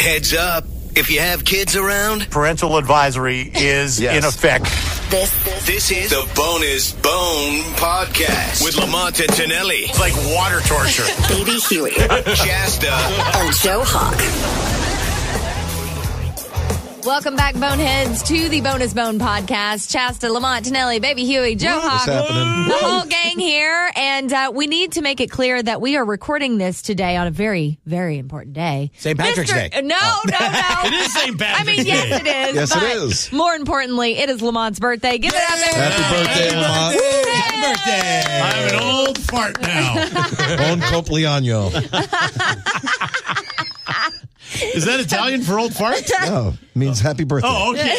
Heads up. If you have kids around, parental advisory is in effect. This is the Bone is Bone podcast with Lamont and Tonelli. It's like water torture. Baby Huey. Shasta. And Joe Hawk. Welcome back, Boneheads, to the Bone is Bone podcast. Shasta, Lamont, Tonelli, Baby Huey, Joe Hawk, the whole gang here. And we need to make it clear that we are recording this today on a very, very important day. St. Patrick's Day. No. It is St. Patrick's Day. Yes, it is. Yes, but it is. More importantly, it is Lamont's birthday. Give it up there. Happy birthday, Lamont. Happy birthday. I'm an old fart now. Buon compleanno. Is that Italian for old fart? No, means happy birthday. Oh, okay.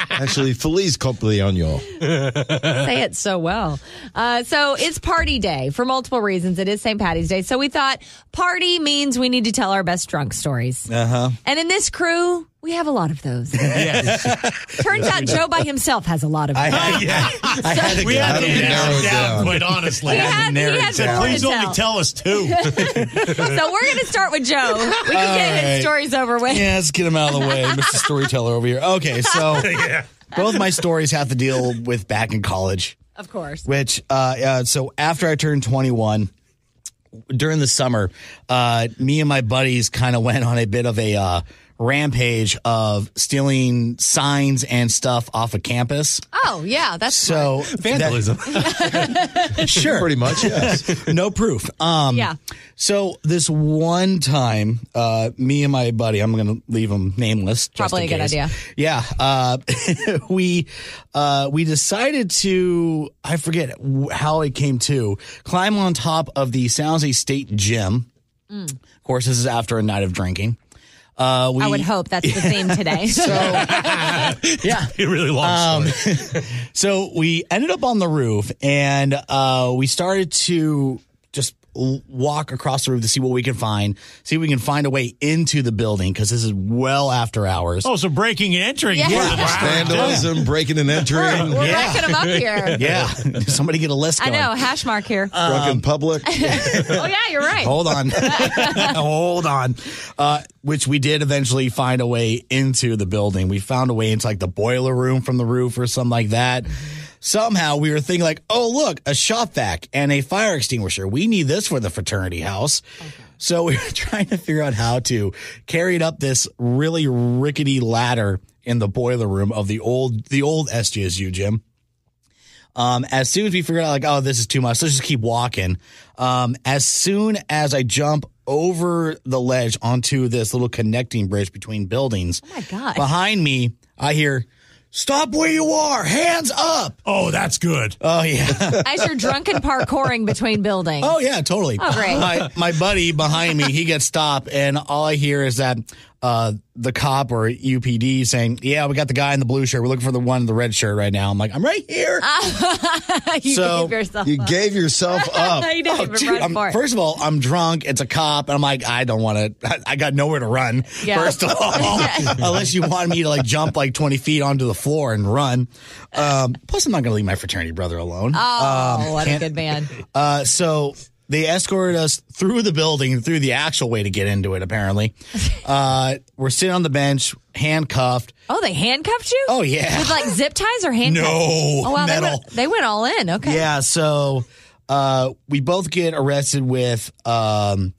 Actually, feliz compleanno. Say it so well. So it's party day for multiple reasons. It is St. Patty's Day. So we thought party means we need to tell our best drunk stories. Uh-huh. And in this crew, we have a lot of those. Yes. Turns out Joe by himself has a lot of them. I had to We had to How do we narrow narrow it it down, down? quite honestly. He had more Please to only tell. tell us two. So we're going to start with Joe. We can get his right. stories over with. Yeah, let's get him out of the way, Mr. Storyteller over here. Okay, so both my stories have to deal with back in college, Of course. which, so after I turned 21, during the summer, me and my buddies kind of went on a bit of a rampage of stealing signs and stuff off of campus. Oh, yeah. That's So Vandalism. Sure. Pretty much, yes. No proof. Yeah. So this one time, me and my buddy, I'm going to leave him nameless. Just Probably in a good case. idea. Yeah. We decided to, I forget how it came to, climb on top of the San Jose State gym. Of course, this is after a night of drinking. I would hope that's the theme today. Yeah. A really long story. So we ended up on the roof, and we started to just walk across the roof to see what we can find, see if we can find a way into the building, because this is well after hours. Oh, so breaking and entering. Yeah. Wow. Vandalism, breaking and entering, We're backing him up here. Yeah. Somebody get a list I going. know. Hash mark here. drunken public. Oh, yeah, you're right. Hold on. Hold on. Which we did eventually find a way into the building. We found a way into like the boiler room from the roof or something like that. Somehow we were thinking like, oh, look, a shop vac and a fire extinguisher. We need this for the fraternity house. Okay. So we were trying to figure out how to carry it up this really rickety ladder in the boiler room of the old SGSU gym. As soon as we figured out like, oh, this is too much, let's just keep walking. As soon as I jump over the ledge onto this little connecting bridge between buildings. Oh, my God. Behind me, I hear, "Stop where you are, hands up." Oh, that's good. Oh, yeah. As you're drunken parkouring between buildings. Oh, yeah, totally. Oh, great. My buddy behind me, he gets stopped, and all I hear is that the cop or UPD saying, "Yeah, we got the guy in the blue shirt. We're looking for the one in the red shirt right now." I'm like, "I'm right here." You So, gave yourself You up. gave yourself up. You didn't even run for it. First of all, I'm drunk. It's a cop. And I'm like, I don't want to. I got nowhere to run. Yeah. First of all, unless you want me to like jump like 20 feet onto the floor and run. Plus, I'm not going to leave my fraternity brother alone. Oh, what a good man. So they escorted us through the building, through the actual way to get into it, apparently. We're sitting on the bench, handcuffed. Oh, they handcuffed you? Oh, yeah. With like zip ties or handcuffs? No, Oh, wow. metal. They went all in. Okay. Yeah, so we both get arrested with public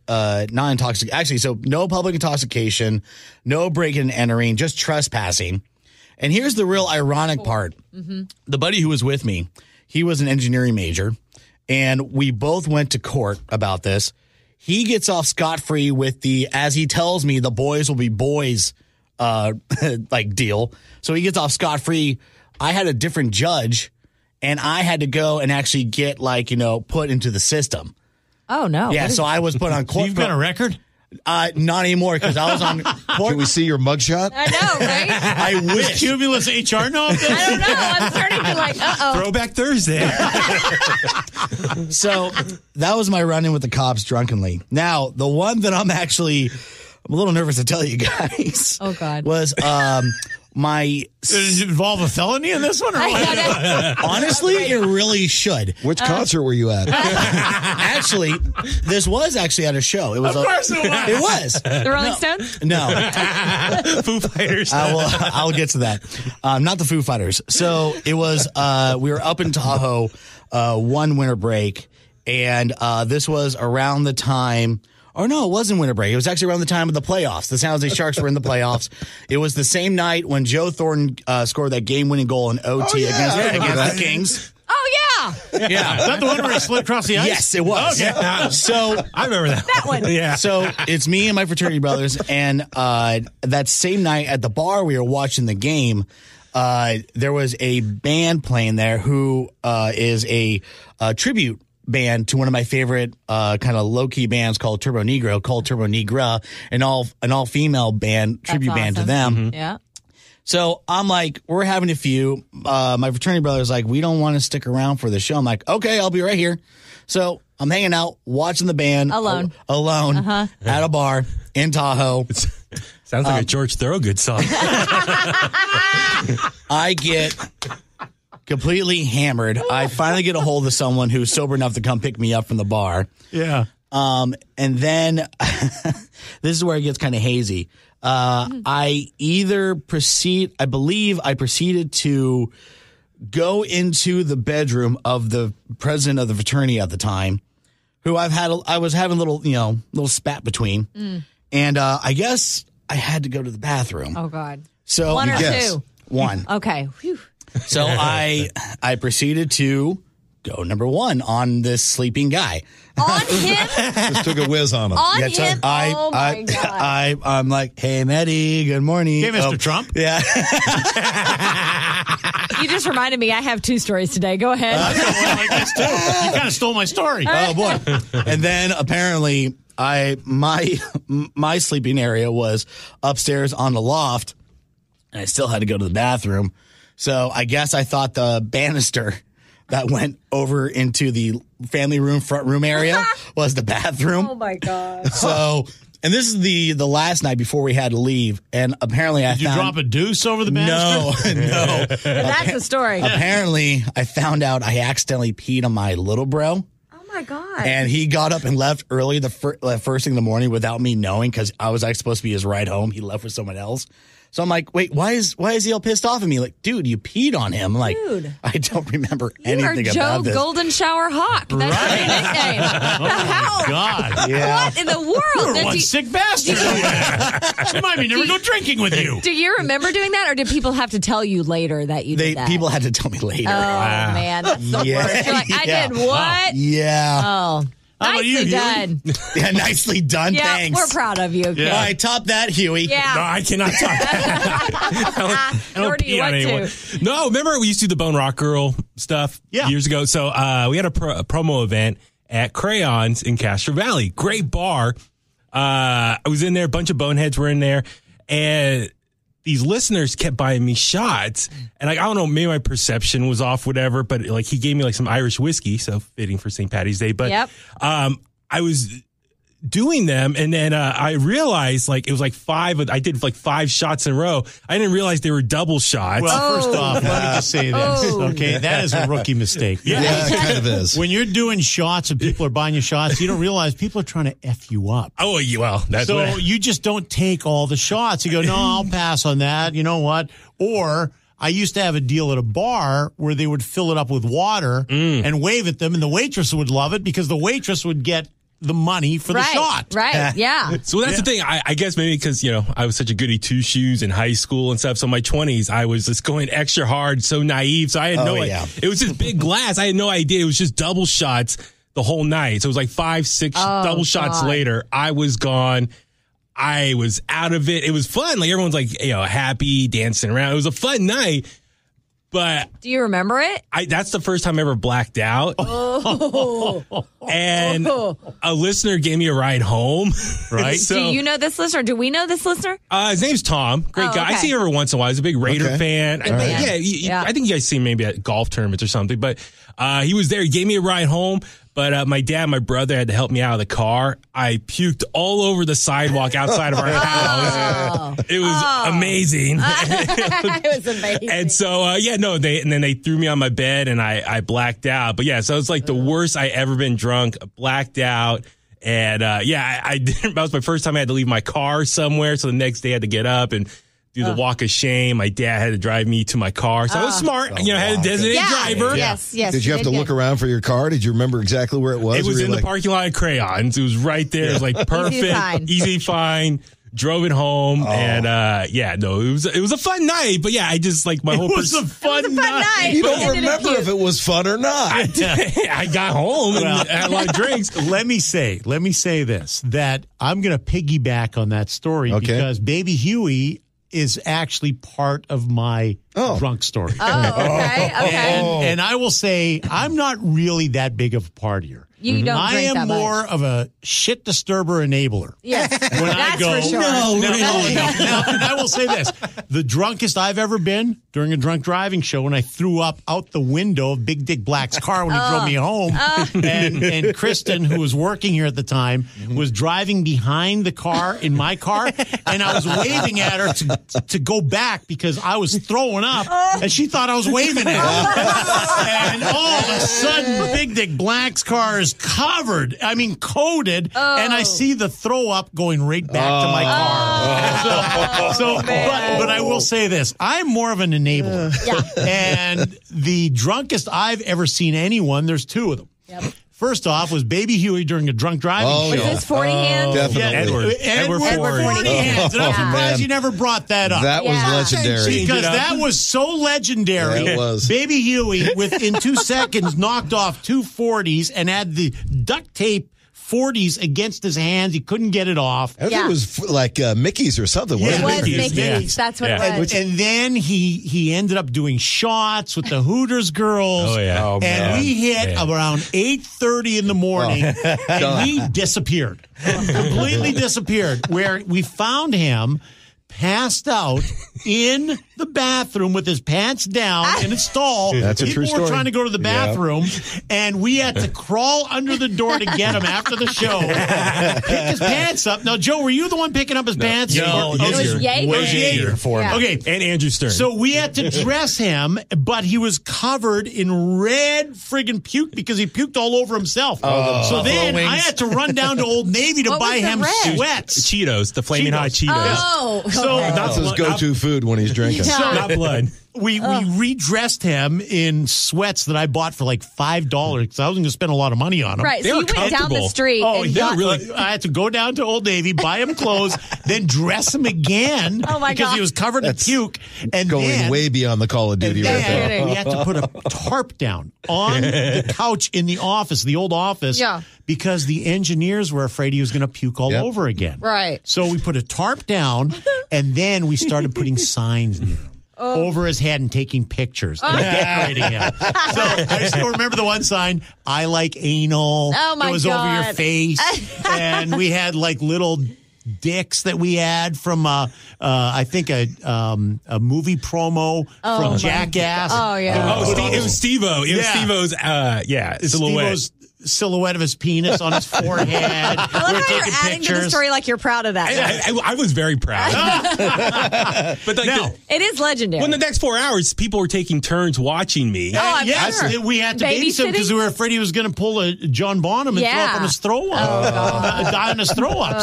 non-intoxication. Actually, so no public intoxication, no breaking and entering, just trespassing. And here's the real ironic part. Mm-hmm. The buddy who was with me, he was an engineering major, and we both went to court about this. He gets off scot-free with the, as he tells me, the boys will be boys like deal. So he gets off scot-free. I had a different judge, and I had to go and actually get like, put into the system. Oh, no. Yeah, so I was put on court. You've got a record? Not anymore, because I was on court. Can we see your mugshot? I know, right? I wish. Cumulus HR know this? I don't know. I'm starting to like, uh-oh. Throwback Thursday. So that was my run-in with the cops drunkenly. Now, the one that I'm a little nervous to tell you guys. Oh, God. Was Does it involve a felony in this one? Or what? honestly, it really should. Which concert were you at? Actually, this was actually at a show. It was. Of course it was. It was. The Rolling Stones? No. Foo Fighters. I'll get to that. Not the Foo Fighters. So it was, we were up in Tahoe, one winter break, and this was around the time, or no, it wasn't winter break. It was actually around the time of the playoffs. The San Jose Sharks were in the playoffs. It was the same night when Joe Thornton scored that game-winning goal in OT against the Kings. Oh, yeah. Yeah. Is that the one where he slid across the ice? Yes, it was. Okay. So I remember that. That one. Yeah. So it's me and my fraternity brothers, and that same night at the bar we were watching the game, there was a band playing there who is a tribute band to one of my favorite kind of low-key bands called Turbo Negra, an all-female band, tribute band to them. Mm-hmm. Yeah. So I'm like, we're having a few. My fraternity brother's like, we don't want to stick around for the show. I'm like, okay, I'll be right here. So I'm hanging out, watching the band. Alone. At a bar in Tahoe. Sounds like a George Thorogood song. I get completely hammered. I finally get a hold of someone who's sober enough to come pick me up from the bar. Yeah. And then this is where it gets kind of hazy. I believe I proceeded to go into the bedroom of the president of the fraternity at the time, who I was having a little spat between. And I guess I had to go to the bathroom. Oh, God. So One or two? One. Okay. Whew. So I proceeded to go number one on this sleeping guy. On him? Just took a whiz on him. On him? Oh, my God. I'm like, hey, Maddie, good morning. Hey, Mr. Trump. Yeah. You just reminded me I have two stories today. Go ahead. Like this too. You kind of stole my story. Oh, boy. And then apparently my sleeping area was upstairs on the loft, and I still had to go to the bathroom. So I guess I thought the banister that went over into the family room, front room area was the bathroom. Oh, my God. So, and this is the last night before we had to leave, and apparently Did you drop a deuce over the banister? No. That's the story. Apparently, I found out I accidentally peed on my little bro. Oh, my God. And he got up and left early the first thing in the morning without me knowing, because I was supposed to be his ride home. He left with someone else. So I'm like, wait, why is he all pissed off at me? Like, dude, you peed on him. I'm like, dude, I don't remember anything Joe about this. Golden Shower Hawk. That's your nickname. Oh, God. Yeah. What in the world? You're one sick bastard. Remind me never go drinking with you. Do you remember doing that, or did people have to tell you later that you did that? People had to tell me later. Oh, man. That's the Yeah. worst. You're like, I Yeah. did what? Yeah. Oh. How about you, Nicely Huey? done. Yeah, nicely done. Yeah, Thanks. we're proud of you. Yeah. All right, top that, Huey. Yeah. No, I cannot talk. I Nor don't do you pee on want anyone. to. No, remember we used to do the Bone Rock Girl stuff years ago? So we had a promo event at Crayons in Castro Valley. Great bar. I was in there. A bunch of boneheads were in there. And these listeners kept buying me shots. And I don't know, maybe my perception was off, whatever. But he gave me some Irish whiskey. So fitting for St. Paddy's Day. But I was doing them, and then I realized it was five. I did 5 shots in a row. I didn't realize they were double shots. Well, first off, let me just say this. Okay, that is a rookie mistake. Yeah, it kind of is. When you're doing shots and people are buying you shots, you don't realize people are trying to F you up. Oh, well, that's So what you just don't take all the shots. You go, no, I'll pass on that. You know what? Or I used to have a deal at a bar where they would fill it up with water and wave at them, and the waitress would love it because the waitress would get the money for the shot. Right, yeah. So that's the thing. I guess maybe because, I was such a goody two-shoes in high school and stuff. So in my 20s, I was just going extra hard, so naive. So I had no idea. It was this big glass. I had no idea. It was just double shots the whole night. So it was 5, 6 double shots later. I was gone. I was out of it. It was fun. Everyone's happy, dancing around. It was a fun night. But do you remember it? That's the first time I ever blacked out. And a listener gave me a ride home. Right. Do you know this listener? Do we know this listener? His name's Tom. Great guy. Okay. I see him every once in a while. He's a big Raider fan. Fan. Yeah, I think you guys see him maybe at golf tournaments or something. But he was there. He gave me a ride home. But my dad and my brother had to help me out of the car. I puked all over the sidewalk outside of our house. It was amazing. It was amazing. And so, and then they threw me on my bed and I blacked out. But yeah, so it's like the worst I ever been drunk, blacked out. And I didn't, that was my first time I had to leave my car somewhere. So the next day I had to get up and do the walk of shame. My dad had to drive me to my car. So I was smart. I had a designated driver. Yes. Did you have to look around for your car? Did you remember exactly where it was? It was in the parking lot of Crayons. It was right there. It was like perfect, easy find. Drove it home, and it was a fun night. But yeah, I just like my whole. It was a fun night. You don't remember if it was fun or not. I got home and had a lot of drinks. Let me say this, that I'm going to piggyback on that story because Baby Huey is actually part of my drunk story. Okay. And I will say, I'm not really that big of a partier. You don't I drink am that more much. of a shit disturber enabler. Yes, when that's I go, for sure. No. And I will say this. The drunkest I've ever been during a drunk driving show when I threw up out the window of Big Dick Black's car when he drove me home. And Kristen, who was working here at the time, was driving behind the car in my car. And I was waving at her to go back because I was throwing up. And she thought I was waving at her. And all of a sudden, Big Dick Black's car is coated, and I see the throw up going right back to my car. But I will say this: I'm more of an enabler. And the drunkest I've ever seen anyone, there's two of them. Yep. First off was Baby Huey during a drunk driving show. Was this 40 hands? Definitely. Edward 40 hands. And I'm surprised you never brought that up. That was legendary. Because that was so legendary. Yeah, it was. Baby Huey, within 2 seconds, knocked off 2 40s and had the duct tape 40s against his hands. He couldn't get it off. I think it was like Mickey's or something. It was Mickey's. Mickey's. That's what it was. And then he ended up doing shots with the Hooters girls. Oh, yeah. And we hit around 8:30 in the morning, and he disappeared. Completely disappeared. Where we found him passed out in the bathroom with his pants down in a stall. That's a true story. People were trying to go to the bathroom, and we had to crawl under the door to get him after the show. Pick his pants up. Now, Joe, were you the one picking up his pants? No, it was Yeager. It was Yeager for him. Okay. And Andrew Stern. So we had to dress him, but he was covered in red friggin' puke because he puked all over himself. So then I had to run down to Old Navy to buy him sweats. Cheetos, the Flaming Hot Cheetos. So That's his go-to food when he's drinking. Not blood. We redressed him in sweats that I bought for like $5 because I wasn't going to spend a lot of money on them. Right, so you went down the comfortable. street. And got, I had to go down to Old Navy, buy him clothes, then dress him again because he was covered in puke. And Going then, way beyond the Call of Duty right there. we had to put a tarp down on the couch in the office, the old office, because the engineers were afraid he was going to puke all over again. Right. So we put a tarp down, and then we started putting signs near him. Over his head and taking pictures and decorating him. So I still remember the one sign, I like anal. Oh, my It was God. over your face. And we had like little dicks that we had from, I think, a movie promo from Jackass. Oh, yeah. It was Steve-O. It was Steve-O's, silhouette. Steve-O's silhouette of his penis on his forehead. I love how you're adding to the story like you're proud of that. I was very proud. But like it is legendary. When the next 4 hours, people were taking turns watching me. Sure. We had to babysit because we were afraid he was going to pull a John Bonham and throw up on his throw up, die on his throw up.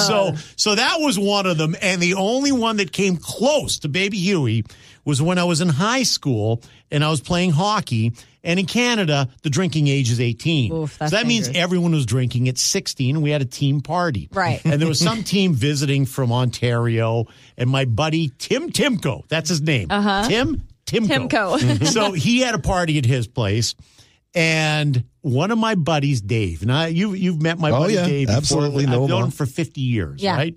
So that was one of them, and the only one that came close to Baby Huey was when I was in high school and I was playing hockey. And in Canada, the drinking age is 18. Oof, so that means everyone was drinking at 16, and we had a team party. Right. And there was some team visiting from Ontario, and my buddy, Tim Timko, that's his name. Tim Timko. So he had a party at his place, and one of my buddies, Dave, and you've met my buddy Dave before. Absolutely. I've known known him for 50 years, right?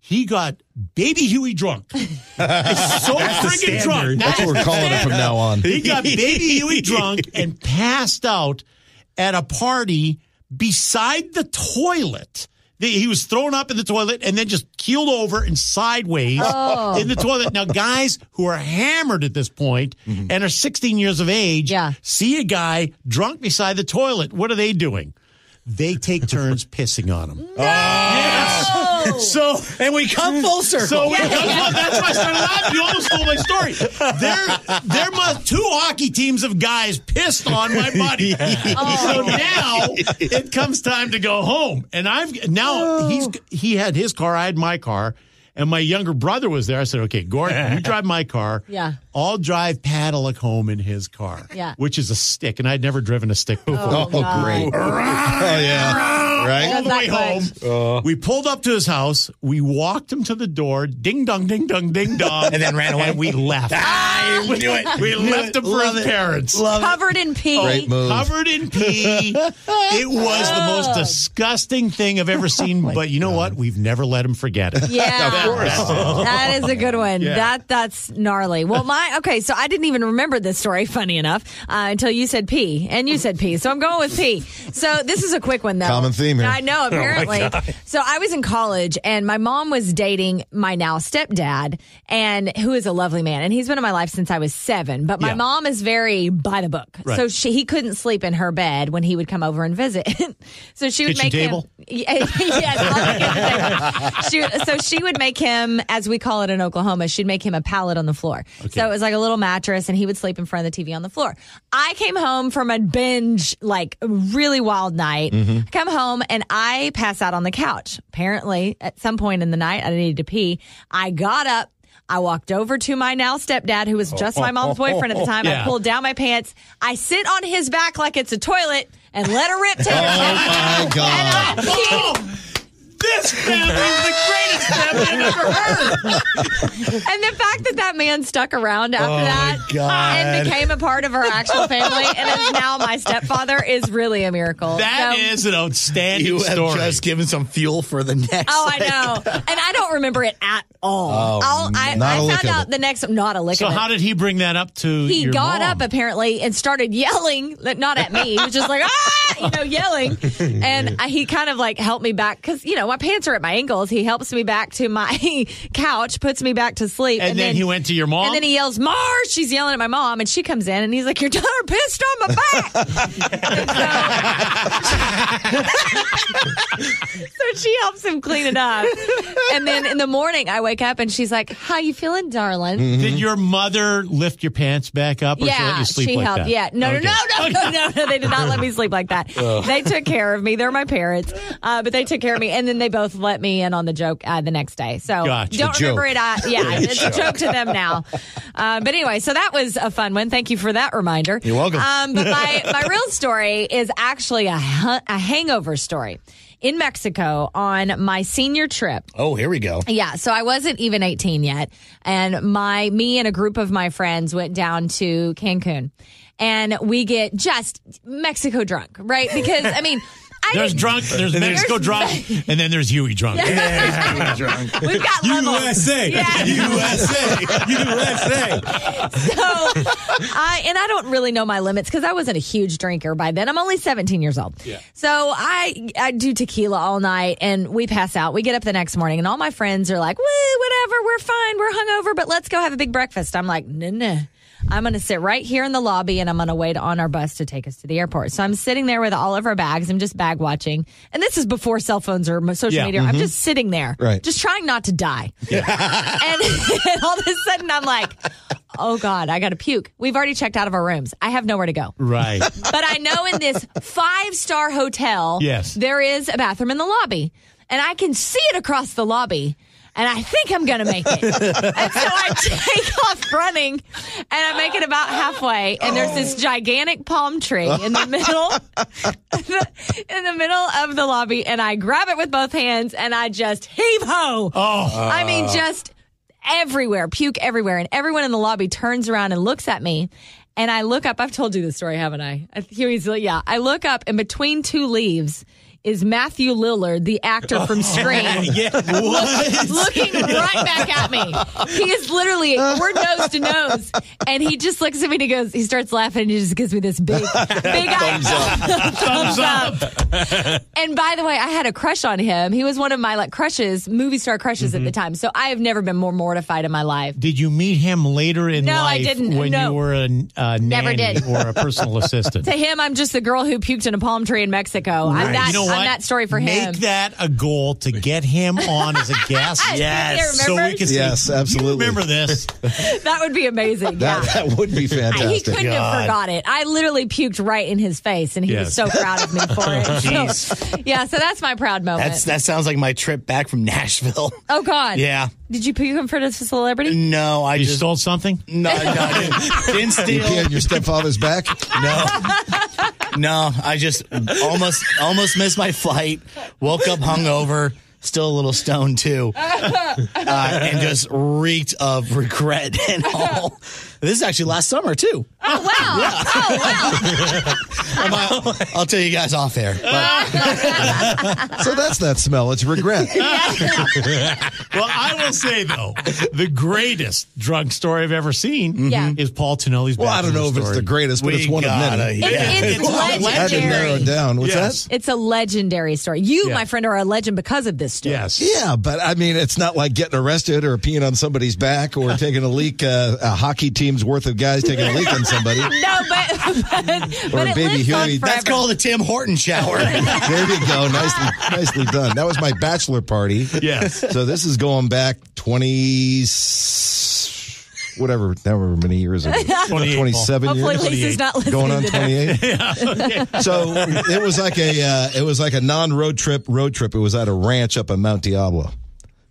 He got Baby Huey drunk. It's so freaking drunk. That's what we're calling it from now on. He got Baby Huey drunk and passed out at a party beside the toilet. He was thrown up in the toilet and then just keeled over and sideways in the toilet. Now, guys who are hammered at this point and are 16 years of age see a guy drunk beside the toilet. What are they doing? they take turns pissing on him. So, and we come full circle. That's why I started laughing. You almost stole my story. There must 2 hockey teams of guys pissed on my buddy. So now it comes time to go home, and he had his car, I had my car. And my younger brother was there. I said, okay, Gordon, you drive my car. Yeah. I'll drive Paddock home in his car. Yeah. Which is a stick. And I'd never driven a stick before. Oh, great. Oh, yeah. Right? All the way home. We pulled up to his house. We walked him to the door. Ding, dong, ding, dong, ding, dong. And then ran away. And we left. We knew it. We left him for his parents. Covered in pee. Great move. Covered in pee. It was the most disgusting thing I've ever seen. But you know what? We've never let him forget it. Yeah. That is a good one. Yeah. That's gnarly. Well, so I didn't even remember this story, funny enough, until you said pee, and you said pee. So I'm going with pee. So this is a quick one, though. Common theme here. I know, apparently. So I was in college, and my mom was dating my now stepdad, and who is a lovely man, and he's been in my life since I was 7. But my mom is very by the book, right. So he couldn't sleep in her bed when he would come over and visit. So she would Kitchen make table? him. Yes, on the kitchen table. So she would make him, as we call it in Oklahoma, she'd make him a pallet on the floor. Okay. So it was like a little mattress, and he would sleep in front of the TV on the floor. I came home from a binge, like a really wild night. I come home and I pass out on the couch. Apparently, at some point in the night, I needed to pee. I got up. I walked over to my now stepdad, who was just my mom's boyfriend at the time. I pulled down my pants. I sit on his back like it's a toilet and let her rip to the Oh, my God. And I peed. This family is the greatest family I've ever heard. And the fact that man stuck around after that God. and became a part of our actual family and is now my stepfather is really a miracle. That is an outstanding You have story. just given some fuel for the next. Oh, I know. And I don't remember it at all. I found out the next, not a lick So of it. how did he bring that up to He your got mom? up apparently and started yelling, not at me. He was just like, yelling. And he kind of like helped me back because, my pants are at my ankles. He helps me back to my couch, puts me back to sleep. And then he went to your mom? And then he yells, Marsh! She's yelling at my mom, and she comes in, and he's like, your daughter pissed on my back! So she helps him clean it up. And then in the morning, I wake up, and she's like, how you feeling, darling? Did your mother lift your pants back up or she let you sleep she like helped. that? Yeah. No. They did not let me sleep like that. They took care of me. They're my parents. But they took care of me. And then they both let me in on the joke the next day. So Gotcha. don't remember it. It's a joke to them now. But anyway, so that was a fun one. Thank you for that reminder. You're welcome. But my real story is actually a hangover story. In Mexico on my senior trip. Oh, here we go. Yeah, so I wasn't even 18 yet. And me and a group of my friends went down to Cancun. And we get just Mexico drunk, right? Because, There's drunk, there's Mexico drunk, and then there's Huey drunk. We've got levels. USA. Yeah. USA. So, I don't really know my limits because I wasn't a huge drinker by then. I'm only 17 years old. Yeah. So I do tequila all night and we pass out. We get up the next morning and all my friends are like, woo, whatever, we're fine, we're hungover, but let's go have a big breakfast. I'm like, nah. I'm going to sit right here in the lobby and I'm going to wait on our bus to take us to the airport. So I'm sitting there with all of our bags. I'm just bag watching. And this is before cell phones or social media. I'm just sitting there, just trying not to die. Yeah. and all of a sudden I'm like, oh God, I got to puke. We've already checked out of our rooms. I have nowhere to go. Right. But I know in this 5-star hotel, there is a bathroom in the lobby. And I can see it across the lobby. And I think I'm going to make it. And so I take off running, and I make it about halfway. And there's this gigantic palm tree in the middle, of the lobby. And I grab it with both hands, and I just heave-ho. Just everywhere, puke everywhere. And everyone in the lobby turns around and looks at me. And I look up. I've told you this story, haven't I? I look up, and between two leaves is Matthew Lillard, the actor from Scream, looking right back at me. He is literally, we're nose to nose, and he just looks at me and he starts laughing, and he just gives me this big thumbs up. And by the way, I had a crush on him. He was one of my crushes, movie star crushes at the time. So I have never been more mortified in my life. Did you meet him later in life? No, I didn't. When you were a nanny or a personal assistant? To him, I'm just the girl who puked in a palm tree in Mexico. Right. I'm that story for him. Make that a goal to get him on as a guest. Yes. So we can say, absolutely. You remember this? That would be amazing. That would be fantastic. He couldn't have forgot it. I literally puked right in his face, and he was so proud of me for it. So that's my proud moment. That sounds like my trip back from Nashville. Oh, God. Yeah. Did you puke in front of a celebrity? No, You stole something? No, I didn't steal. You peed on your stepfather's back? No, I just almost missed my flight. Woke up hungover, still a little stoned too, and just reeked of regret and all. This is actually last summer too. Oh, wow. Yeah. Oh, wow. I'll tell you guys off air. So that's that smell. It's regret. Well, I will say, though, the greatest drunk story I've ever seen is Paul Tonelli's Well, I don't know if it's the greatest, but it's one of many. It's I had to narrow it down. What's that? It's a legendary story. You, my friend, are a legend because of this story. Yes. Yeah, but I mean, it's not like getting arrested or peeing on somebody's back or taking a leak, a hockey team's worth of guys taking a leak on somebody. No, but or it Baby lives on Huey. forever. That's called a Tim Horton shower. There you go. Nicely done. That was my bachelor party. Yes. So this is going back 20, whatever, however many years ago. 27 Hopefully years. Lisa's not listening Going on to that. 28. So it was like a non-road trip. It was at a ranch up in Mount Diablo.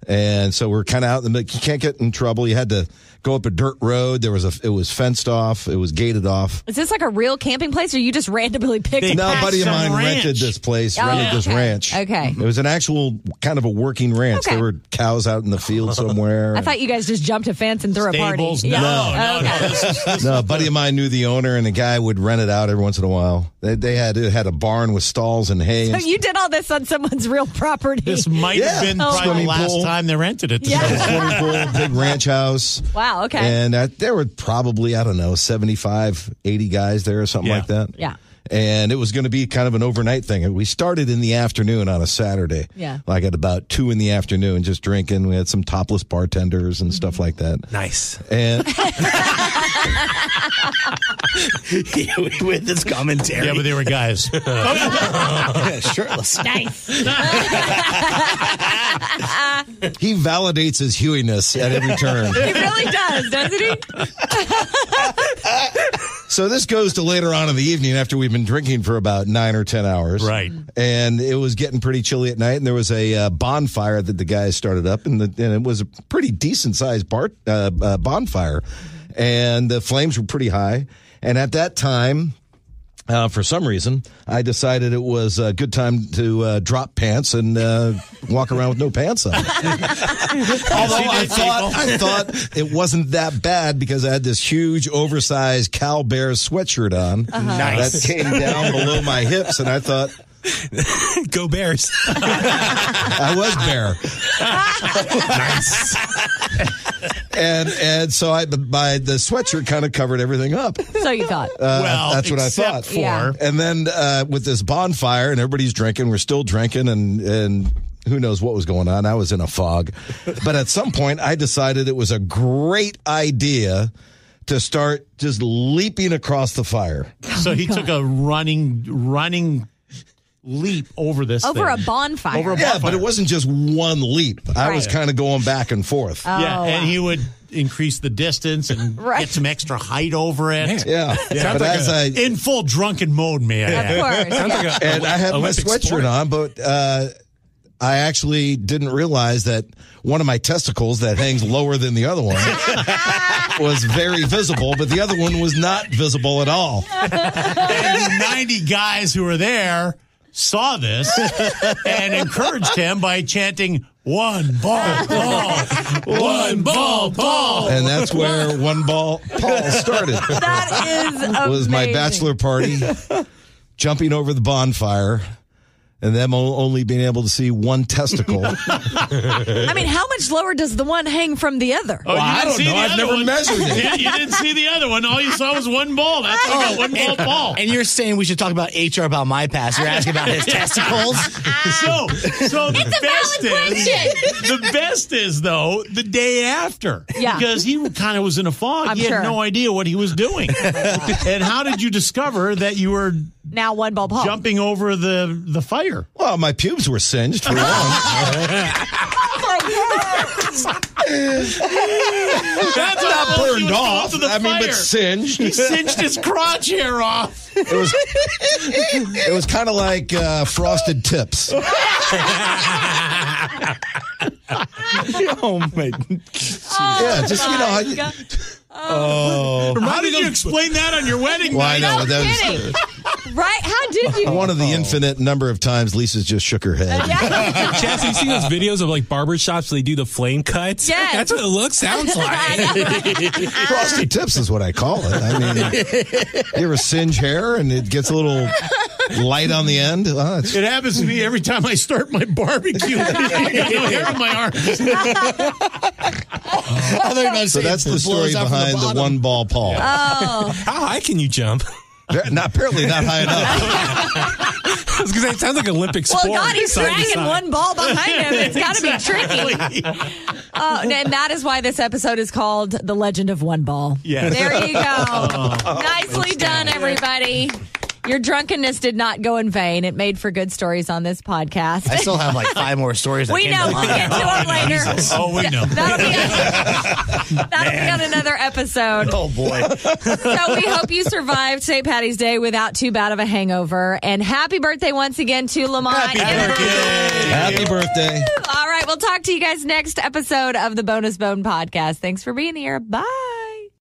And so we're kind of out in the middle. You can't get in trouble. You had to go up a dirt road. It was fenced off. It was gated off. Is this like a real camping place, or you just randomly picked a No, a patch? buddy of mine ranch. rented this place, Oh, rented this okay. ranch. Okay. It was an actual kind of a working ranch. Okay. There were cows out in the field somewhere. I thought you guys just jumped a fence and threw a party. Stables? Yeah. No. Okay. No, a buddy of mine knew the owner, and the guy would rent it out every once in a while. They had a barn with stalls and hay. So And you did all this on someone's real property. This might have been probably the Swimming last pool. time they rented it. Yeah. swimming pool, big ranch house. Wow, okay. And there were probably, 75, 80 guys there or something like that. Yeah. And it was going to be kind of an overnight thing. We started in the afternoon on a Saturday. Yeah. Like at about 2 in the afternoon, just drinking. We had some topless bartenders and stuff like that. Nice. And With this commentary. Yeah, but they were guys. Shirtless. Nice. he validates his Huey-ness at every turn. He really does, doesn't he? So this goes to later on in the evening after we've been drinking for about 9 or 10 hours. Right. And it was getting pretty chilly at night, and there was a bonfire that the guys started up, and it was a pretty decent-sized bonfire. And the flames were pretty high. And at that time, for some reason, I decided it was a good time to drop pants and walk around with no pants on. Although I thought it wasn't that bad because I had this huge, oversized Cal Bears sweatshirt on that came down below my hips, and I thought, Go Bears. I was bare. Nice. And so the sweatshirt kind of covered everything up. So you thought. Well, that's what I thought. except for Yeah. And then with this bonfire and everybody's drinking, we're still drinking and who knows what was going on. I was in a fog. But at some point, I decided it was a great idea to start just leaping across the fire. So he took a running leap over this Over thing. a bonfire. Over a Yeah, bonfire. but it wasn't just one leap. I was Right. kind of going back and forth. Yeah, Oh, and wow. he would increase the distance and Right. get some extra height over it. Yeah. But as In full drunken mode, may I Of add. course. Yeah. and I had Olympic my sweatshirt sport. on, but I actually didn't realize that one of my testicles that hangs lower than the other one was very visible, but the other one was not visible at all. And 90 guys who were there saw this and encouraged him by chanting, "One ball, Paul! One ball, Paul!" And that's where One Ball Paul started. That is amazing. Was my bachelor party, jumping over the bonfire. and them only being able to see one testicle. I mean, how much lower does the one hang from the other? Oh, I don't know. I've never measured it. You didn't see the other one. All you saw was one ball. That's why I got one ball. And you're saying we should talk about HR about my past. You're asking about his testicles? So the best is, though, the day after. Yeah. Because he kind of was in a fog. I'm he sure. had no idea what he was doing. And how did you discover that you were Now one ball Paul. jumping over the fire? Well, my pubes were singed for one. That's Not burned off. To the I mean, fire. but singed. He singed his crotch hair off. It was kind of like frosted tips. Oh, my. Yeah, just, you know. How did you explain that on your wedding Well, I night? know. That was Kidding. Right? How did you? one of the infinite number of times Lisa just shook her head. Chaz, you see those videos of like barber shops where they do the flame cuts? Yes. That's what it sounds like. Frosty tips is what I call it. I mean, you ever singe hair and it gets a little light on the end? Oh, It happens to me every time I start my barbecue. I got no hair on my arms. so that's the story behind the one ball Paul. How high can you jump? Apparently not high enough. I was going to say, it sounds like an Olympic sport. Well, God, he's side to dragging side. one ball behind him. It's got to be tricky. And that is why this episode is called The Legend of One Ball. Yes. There you go. Nicely done, everybody. Your drunkenness did not go in vain. It made for good stories on this podcast. I still have like 5 more stories. We know. We'll get to them later. Oh, we know. That'll be on another episode. Oh, boy. So we hope you survived St. Patty's Day without too bad of a hangover. And happy birthday once again to Lamont. Happy birthday. All right. We'll talk to you guys next episode of the Bonus Bone Podcast. Thanks for being here. Bye.